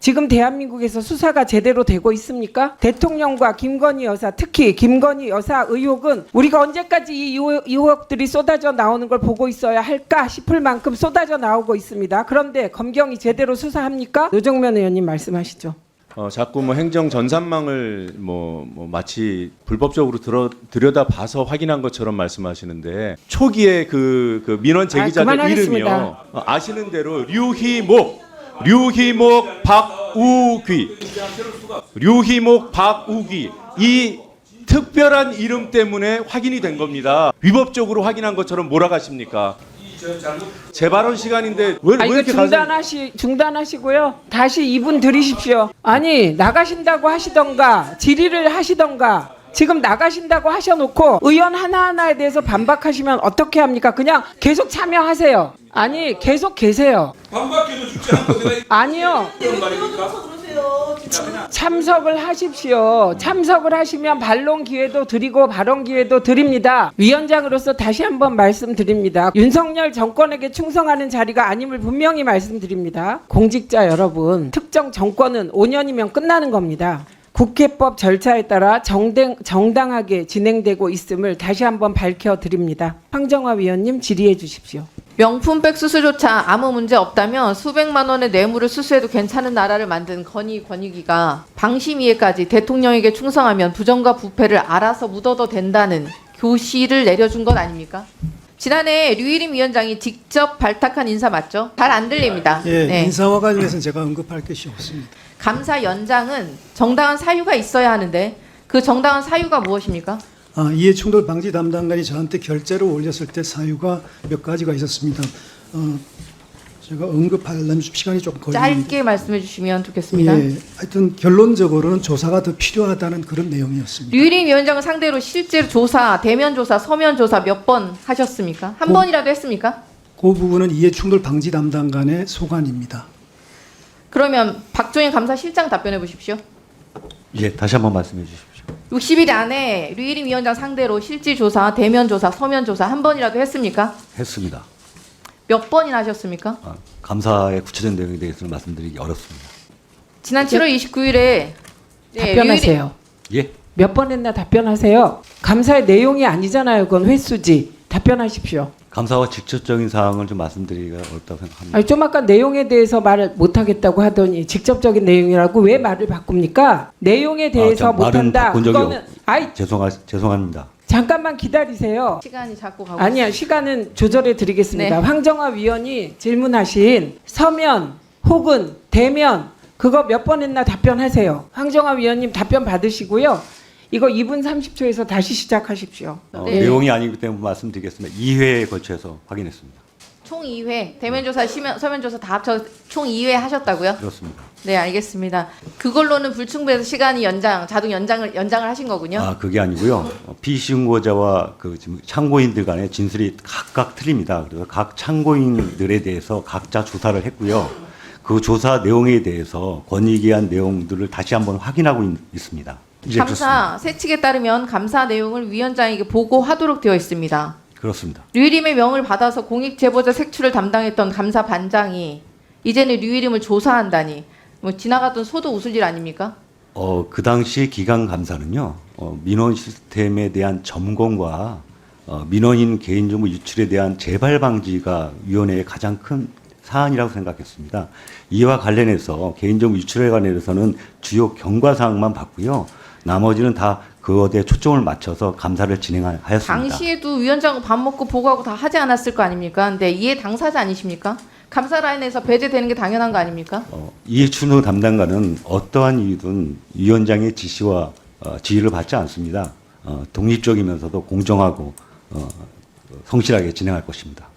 지금 대한민국에서 수사가 제대로 되고 있습니까? 대통령과 김건희 여사, 특히 김건희 여사 의혹은 우리가 언제까지 이 의혹들이 쏟아져 나오는 걸 보고 있어야 할까 싶을 만큼 쏟아져 나오고 있습니다. 그런데 검경이 제대로 수사합니까? 노정면 의원님 말씀하시죠. 자꾸 뭐 행정 전산망을 마치 불법적으로 들여다봐서 확인한 것처럼 말씀하시는데 초기에 그 민원 제기자들 이름이요. 아시는 대로 류희목, 박우귀 이 특별한 이름 때문에 확인이 된 겁니다. 위법적으로 확인한 것처럼 몰아가십니까? 제 발언 시간인데 왜 이렇게 중단하시고요. 다시 2분 드리십시오. 아니 나가신다고 하시던가 질의를 하시던가 지금 나가신다고 하셔놓고 의원 하나하나에 대해서 반박하시면 어떻게 합니까? 그냥 계속 참여하세요. 아니 계속 계세요. 반박해도 죽지 않고 내가 아니요. 이런 말입니까? 참석을 하십시오. 참석을 하시면 반론 기회도 드리고 발언 기회도 드립니다. 위원장으로서 다시 한번 말씀드립니다. 윤석열 정권에게 충성하는 자리가 아님을 분명히 말씀드립니다. 공직자 여러분, 특정 정권은 5년이면 끝나는 겁니다. 국회법 절차에 따라 정당하게 진행되고 있음을 다시 한번 밝혀드립니다. 황정화 위원님 질의해 주십시오. 명품백 수수조차 아무 문제 없다면 수백만 원의 뇌물을 수수해도 괜찮은 나라를 만든 권익위가 방심위에까지 대통령에게 충성하면 부정과 부패를 알아서 묻어도 된다는 교시를 내려준 건 아닙니까? 지난해 류일임 위원장이 직접 발탁한 인사 맞죠? 잘 안 들립니다. 예, 네. 인사와 관련해서는 제가 언급할 것이 없습니다. 감사 연장은 정당한 사유가 있어야 하는데 그 정당한 사유가 무엇입니까? 이해충돌 방지 담당관이 저한테 결재를 올렸을 때 사유가 몇 가지가 있었습니다. 제가 언급하려면 시간이 좀 걸리는데 짧게 말씀해 주시면 좋겠습니다. 예, 하여튼 결론적으로는 조사가 더 필요하다는 그런 내용이었습니다. 류일임 위원장을 상대로 실제로 조사, 대면 조사, 서면 조사 몇 번 하셨습니까? 한 번이라도 했습니까? 그 부분은 이해충돌 방지 담당관의 소관입니다. 그러면 박종인 감사실장 답변해 보십시오. 예, 다시 한번 말씀해 주십시오. 60일 안에 류일임 위원장 상대로 실질 조사, 대면 조사, 서면 조사 한 번이라도 했습니까? 했습니다. 몇 번이나 하셨습니까? 감사의 구체적인 내용에 대해서는 말씀드리기 어렵습니다. 지난 7월 29일에 답변하세요. 예? 몇 번 했나 답변하세요. 감사의 내용이 아니잖아요. 그건 횟수지. 답변하십시오. 감사와 직접적인 사항을 좀 말씀드리기가 어렵다고 생각합니다. 아니, 좀 아까 내용에 대해서 말을 못하겠다고 하더니 직접적인 내용이라고 왜 말을 바꿉니까? 내용에 대해서 말은 못한다. 바꾼 적이 그거는 죄송합니다. 잠깐만 기다리세요. 시간이 자꾸 가고 아니야, 시간은 조절해 드리겠습니다. 네. 황정화 위원이 질문하신 서면 혹은 대면 그거 몇 번 했나 답변하세요. 황정화 위원님 답변 받으시고요. 이거 2분 30초에서 다시 시작하십시오. 네. 내용이 아니기 때문에 말씀드리겠습니다. 2회에 걸쳐서 확인했습니다. 총 2회, 대면 조사, 서면 조사 다 합쳐 총 2회 하셨다고요? 그렇습니다. 네, 알겠습니다. 그걸로는 불충분해서 시간이 자동 연장을 하신 거군요. 그게 아니고요. 피신고자와 지금 참고인들 간의 진술이 각각 틀립니다. 그래서 각 참고인들에 대해서 각자 조사를 했고요. 그 조사 내용에 대해서 권익위한 내용들을 다시 한번 확인하고 있습니다. 감사 새 측에 따르면 감사 내용을 위원장에게 보고하도록 되어 있습니다. 그렇습니다. 류일임의 명을 받아서 공익 제보자 색출을 담당했던 감사 반장이 이제는 류일임을 조사한다니 뭐 지나갔던 소도 웃을 일 아닙니까? 그 당시 기강 감사는요. 민원 시스템에 대한 점검과 민원인 개인정보 유출에 대한 재발 방지가 위원회의 가장 큰 사안이라고 생각했습니다. 이와 관련해서 개인정보 유출에 관해서는 주요 경과 사항만 봤고요. 나머지는 다 그것에 초점을 맞춰서 감사를 진행하였습니다. 당시에도 위원장 밥 먹고 보고하고 다 하지 않았을 거 아닙니까? 근데 이해 당사자 아니십니까? 감사 라인에서 배제되는 게 당연한 거 아닙니까? 이해춘호 담당관은 어떠한 이유든 위원장의 지시와 지휘를 받지 않습니다. 독립적이면서도 공정하고 성실하게 진행할 것입니다.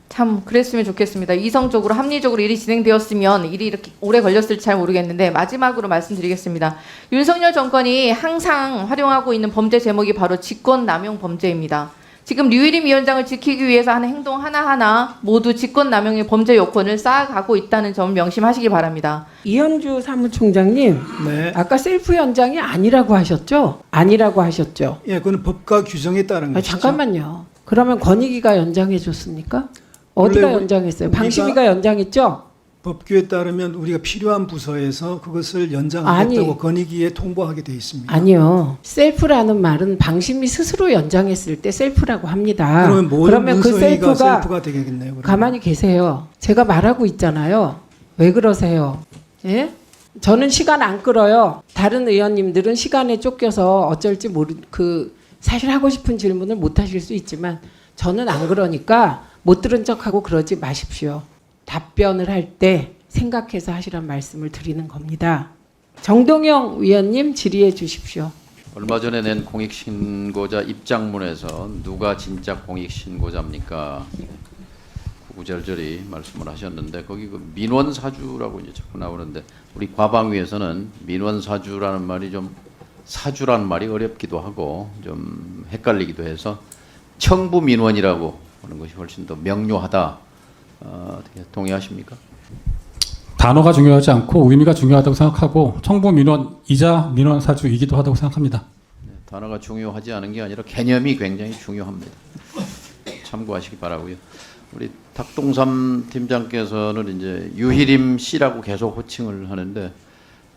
참 그랬으면 좋겠습니다. 이성적으로 합리적으로 일이 진행되었으면 일이 이렇게 오래 걸렸을지 잘 모르겠는데 마지막으로 말씀드리겠습니다. 윤석열 정권이 항상 활용하고 있는 범죄 제목이 바로 직권남용 범죄입니다. 지금 류일임 위원장을 지키기 위해서 하는 행동 하나하나 모두 직권남용의 범죄 요건을 쌓아가고 있다는 점을 명심하시기 바랍니다. 이현주 사무총장님, 네. 아까 셀프 연장이 아니라고 하셨죠? 아니라고 하셨죠? 예, 그건 법과 규정에 따른 것이죠. 잠깐만요. 그러면 권익위가 연장해 줬습니까? 어디가 원래 연장했어요? 우리가- 방심위가 연장했죠? 법규에 따르면 우리가 필요한 부서에서 그것을 아니. 연장하겠다고 건의기에 통보하게 돼 있습니다. 아니요. 셀프라는 말은 방심이 스스로 연장했을 때 셀프라고 합니다. 그러면 모든 그러면 그 문서위가 셀프가 셀프가 되겠네요. 그러면. 가만히 계세요. 제가 말하고 있잖아요. 왜 그러세요? 예? 저는 시간 안 끌어요. 다른 의원님들은 시간에 쫓겨서 어쩔지 사실 하고 싶은 질문을 못 하실 수 있지만 저는 안 그러니까 못 들은 척하고 그러지 마십시오. 답변을 할 때 생각해서 하시란 말씀을 드리는 겁니다. 정동영 위원님 질의해 주십시오. 얼마 전에 낸 공익신고자 입장문에서 누가 진짜 공익신고자입니까? 구구절절히 말씀을 하셨는데 거기 그 민원사주라고 이제 자꾸 나오는데 우리 과방위에서는 민원사주라는 말이 좀 사주라는 말이 어렵기도 하고 좀 헷갈리기도 해서 청부민원이라고 하는 것이 훨씬 더 명료하다. 어떻게 동의하십니까? 단어가 중요하지 않고 의미가 중요하다고 생각하고 청부민원이자 민원사주이기도 하다고 생각합니다. 네, 단어가 중요하지 않은 게 아니라 개념이 굉장히 중요합니다. 참고하시기 바라고요. 우리 탁동삼 팀장께서는 이제 유희림 씨라고 계속 호칭을 하는데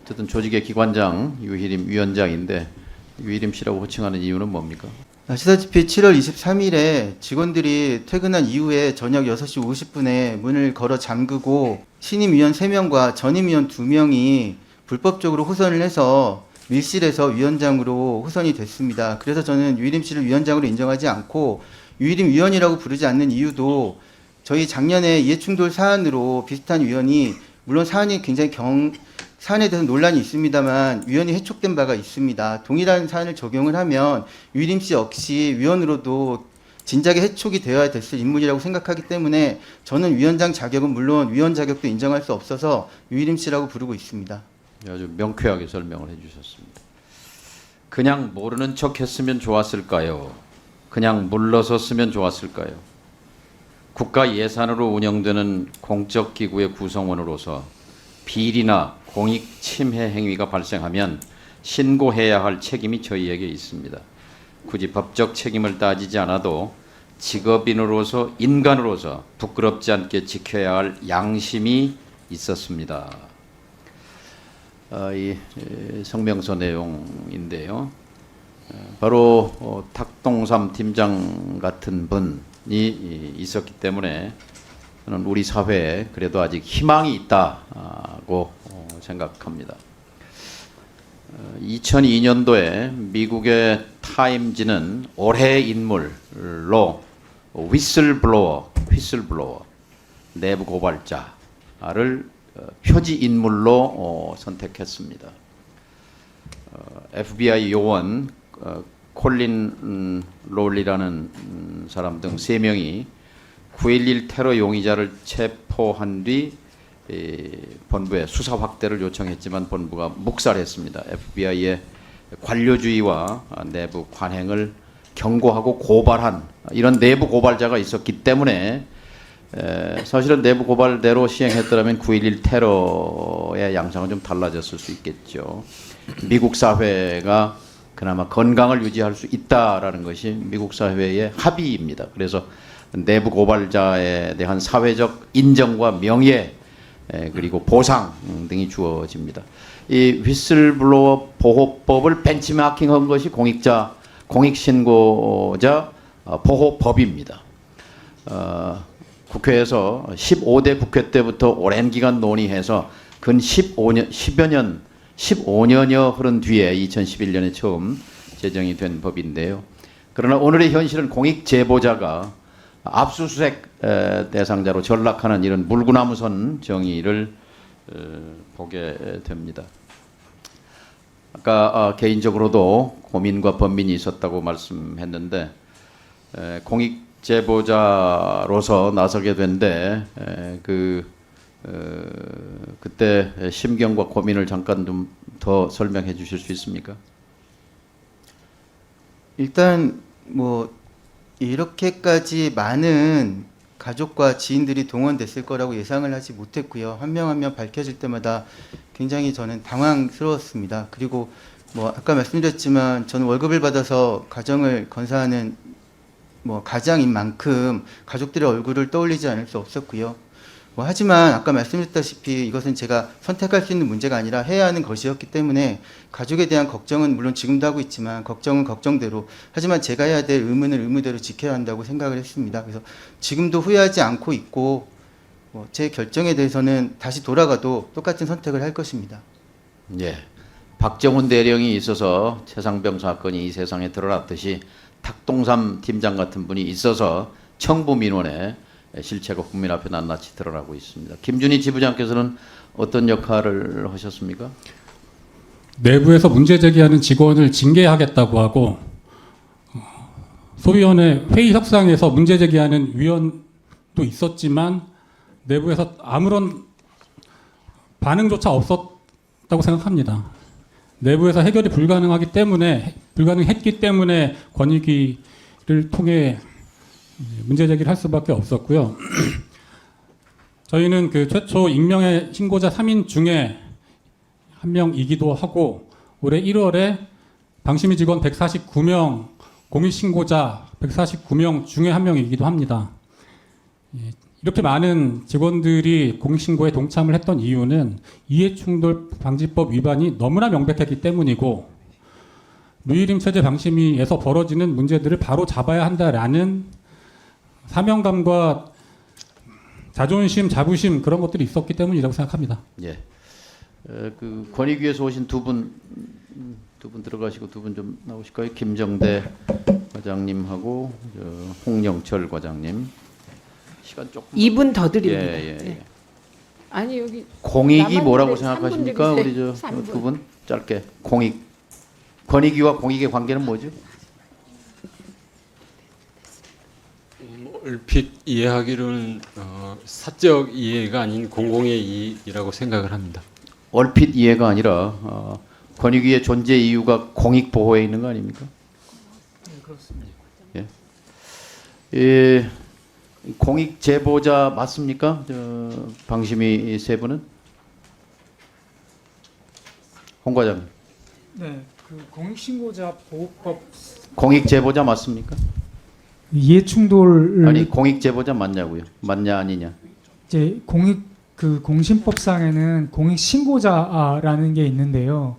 어쨌든 조직의 기관장 유희림 위원장인데 유희림 씨라고 호칭하는 이유는 뭡니까? 아시다시피 7월 23일에 직원들이 퇴근한 이후에 저녁 6시 50분에 문을 걸어 잠그고 신임위원 3명과 전임위원 2명이 불법적으로 호선을 해서 밀실에서 위원장으로 호선이 됐습니다. 그래서 저는 유희림 씨를 위원장으로 인정하지 않고 유희림 위원이라고 부르지 않는 이유도 저희 작년에 이해충돌 사안으로 비슷한 위원이 물론 사안이 굉장히 사안에 대해서 논란이 있습니다만 위원이 해촉된 바가 있습니다. 동일한 사안을 적용을 하면 유희림 씨 역시 위원으로도 진작에 해촉이 되어야 됐을 인물이라고 생각하기 때문에 저는 위원장 자격은 물론 위원 자격도 인정할 수 없어서 유희림 씨라고 부르고 있습니다. 아주 명쾌하게 설명을 해주셨습니다. 그냥 모르는 척 했으면 좋았을까요? 그냥 물러섰으면 좋았을까요? 국가 예산으로 운영되는 공적기구의 구성원으로서 비리나 공익 침해 행위가 발생하면 신고해야 할 책임이 저희에게 있습니다. 굳이 법적 책임을 따지지 않아도 직업인으로서 인간으로서 부끄럽지 않게 지켜야 할 양심이 있었습니다. 이 성명서 내용인데요. 바로 탁동삼 팀장 같은 분이 있었기 때문에 저는 우리 사회에 그래도 아직 희망이 있다고 생각합니다. 2002년도에 미국의 타임지는 올해의 인물로 휘슬블로워 내부 고발자를 표지 인물로 선택했습니다. FBI 요원 콜린 롤리라는 사람 등 3명이 9.11 테러 용의자를 체포한 뒤 본부에 수사 확대를 요청했지만 본부가 묵살했습니다. FBI의 관료주의와 내부 관행을 경고하고 고발한 이런 내부 고발자가 있었기 때문에 사실은 내부 고발대로 시행했더라면 9.11 테러의 양상은 좀 달라졌을 수 있겠죠. 미국 사회가 그나마 건강을 유지할 수 있다라는 것이 미국 사회의 합의입니다. 그래서 내부 고발자에 대한 사회적 인정과 명예 그리고 보상 등이 주어집니다. 이 휘슬블로워 보호법을 벤치마킹한 것이 공익신고자 보호법입니다. 국회에서 15대 국회 때부터 오랜 기간 논의해서 근 15년여 흐른 뒤에 2011년에 처음 제정이 된 법인데요. 그러나 오늘의 현실은 공익제보자가 압수수색 대상자로 전락하는 이런 물구나무선 정의를 보게 됩니다. 아까 개인적으로도 고민과 번민이 있었다고 말씀했는데 공익제보자로서 나서게 된데 그때 심경과 고민을 잠깐 좀 더 설명해 주실 수 있습니까? 일단 뭐 이렇게까지 많은 가족과 지인들이 동원됐을 거라고 예상을 하지 못했고요. 한 명 한 명 밝혀질 때마다 굉장히 저는 당황스러웠습니다. 그리고 뭐 아까 말씀드렸지만 저는 월급을 받아서 가정을 건사하는 뭐 가장인 만큼 가족들의 얼굴을 떠올리지 않을 수 없었고요. 하지만 아까 말씀드렸다시피 이것은 제가 선택할 수 있는 문제가 아니라 해야 하는 것이었기 때문에 가족에 대한 걱정은 물론 지금도 하고 있지만 걱정은 걱정대로, 하지만 제가 해야 될 의무는 의무대로 지켜야 한다고 생각을 했습니다. 그래서 지금도 후회하지 않고 있고 제 결정에 대해서는 다시 돌아가도 똑같은 선택을 할 것입니다. 예. 박정훈 대령이 있어서 최상병 사건이 이 세상에 드러났듯이 탁동삼 팀장 같은 분이 있어서 청부 민원에 실체가 국민 앞에 낱낱이 드러나고 있습니다. 김준희 지부장께서는 어떤 역할을 하셨습니까? 내부에서 문제 제기하는 직원을 징계하겠다고 하고 소위원회 회의 협상에서 문제 제기하는 위원도 있었지만 내부에서 아무런 반응조차 없었다고 생각합니다. 내부에서 해결이 불가능했기 때문에 권익위를 통해 문제 제기를 할 수밖에 없었고요. 저희는 그 최초 익명의 신고자 3인 중에 한 명이기도 하고 올해 1월에 방심위 직원 149명, 공익신고자 149명 중에 한 명이기도 합니다. 이렇게 많은 직원들이 공익신고에 동참을 했던 이유는 이해충돌 방지법 위반이 너무나 명백했기 때문이고 무일임 체제 방심위에서 벌어지는 문제들을 바로 잡아야 한다라는 사명감과 자존심, 자부심 그런 것들이 있었기 때문이라고 생각합니다. 예. 그 권익위에서 오신 두 분 들어가시고 두 분 좀 나오실까요? 김정대 과장님하고 홍영철 과장님. 시간 조금. 2분 더 드립니다. 예. 아니 여기 공익이 남았는데 뭐라고 3분 생각하십니까? 우리 드리세요. 저 3분. 두 분 짧게. 권익위와 공익의 관계는 뭐죠? 얼핏 이해하기로는 사적 이해가 아닌 공공의 이익이라고 생각을 합니다. 얼핏 이해가 아니라 권익위의 존재 이유가 공익 보호에 있는 거 아닙니까? 네, 그렇습니다. 예. 공익 제보자 맞습니까? 방심위 세 분은? 홍 과장님. 네, 그 공익신고자 보호법 공익 제보자 맞습니까? 이해충돌 아니 공익 제보자 맞냐고요? 맞냐 아니냐? 이제 공신법상에는 공익신고자라는 게 있는데요.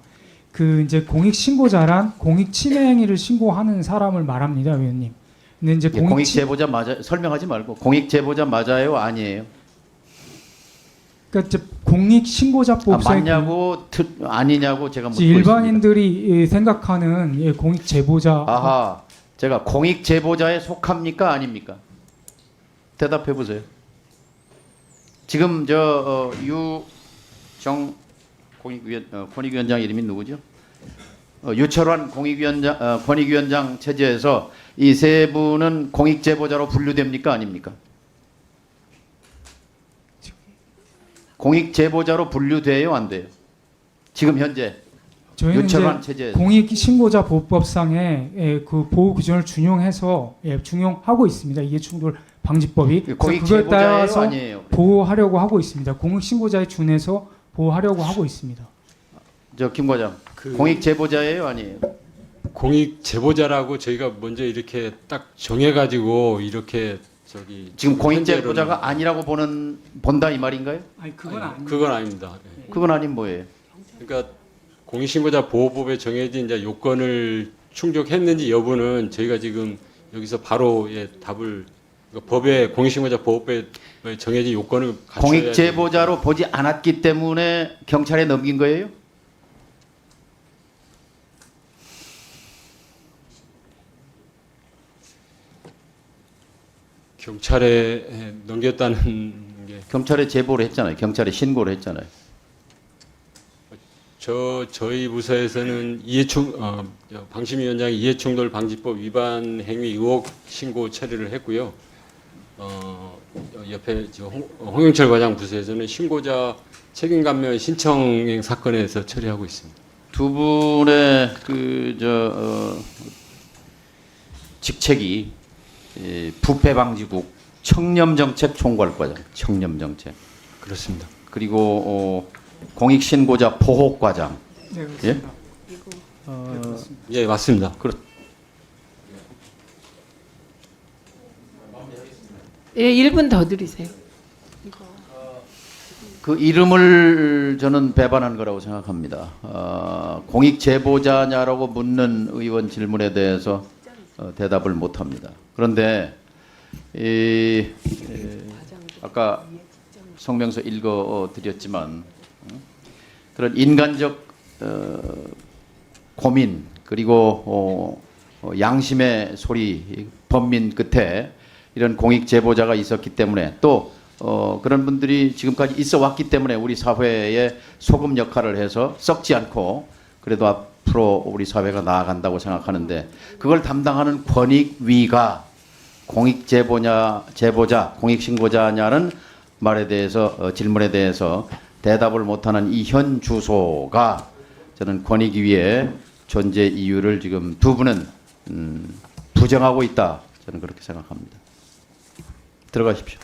그 이제 공익신고자란 공익 침해 행위를 신고하는 사람을 말합니다, 위원님. 근데 이제 공익 제보자 맞아 설명하지 말고 공익 제보자 맞아요 아니에요? 그러니까 공익신고자법상 맞냐고 아니냐고 제가 묻고 일반인들이 있습니다. 생각하는 공익 제보자. 아하, 제가 공익 제보자에 속합니까 아닙니까? 대답해 보세요. 지금 유정 권익위원장 이름이 누구죠? 유철환 권익위원장 체제에서 이 세 분은 공익 제보자로 분류됩니까 아닙니까? 공익 제보자로 분류돼요 안 돼요? 지금 현재 저희는 유철환 이제 체제에서 공익신고자 보호법상의 그 보호 규정을 준용해서 준용하고 있습니다. 이해충돌 방지법이. 공익 그거에 제보자예요 따라서 아니에요? 보호하려고 하고 있습니다. 공익신고자에 준해서 보호하려고 하고 있습니다. 김 과장, 공익 제보자예요 아니에요? 공익 제보자라고 저희가 먼저 이렇게 딱 정해가지고 이렇게 지금 공익 현재로는- 제보자가 아니라고 본다 이 말인가요? 아니 그건 아닙니다. 그건 아닙니다. 네. 그건 아닌 뭐예요? 그러니까 공익신고자 보호법에 정해진 이제 요건을 충족했는지 여부는 저희가 지금 여기서 바로 답을 그러니까 법에 공익신고자 보호법에 정해진 요건을 갖춰야 공익 제보자로 보지 않았기 때문에 경찰에 넘긴 거예요? 경찰에 넘겼다는 게 경찰에 제보를 했잖아요. 경찰에 신고를 했잖아요. 저희 부서에서는 방심위원장이 이해충돌 방지법 위반 행위 의혹 신고 처리를 했고요. 옆에 홍영철 과장 부서에서는 신고자 책임감면 신청 사건에서 처리하고 있습니다. 두 분의 직책이 부패방지국 청렴정책 총괄과장, 청렴정책. 그렇습니다. 그리고 공익신고자 보호과장. 네, 그렇습니다. 예, 맞습니다. 예, 1분 더 드리세요. 그 이름을 저는 배반한 거라고 생각합니다. 공익 제보자냐라고 묻는 의원 질문에 대해서 대답을 못합니다. 그런데 아까 성명서 읽어드렸지만 그런 인간적 고민 그리고 양심의 소리 번민 끝에 이런 공익 제보자가 있었기 때문에 또 그런 분들이 지금까지 있어 왔기 때문에 우리 사회에 소금 역할을 해서 썩지 않고 그래도 앞으로 우리 사회가 나아간다고 생각하는데 그걸 담당하는 권익위가 공익 제보자, 공익 신고자냐는 말에 대해서 질문에 대해서 대답을 못하는 이 현 주소가 저는 권익위의 존재 이유를 지금 두 분은 부정하고 있다. 저는 그렇게 생각합니다. 들어가십시오.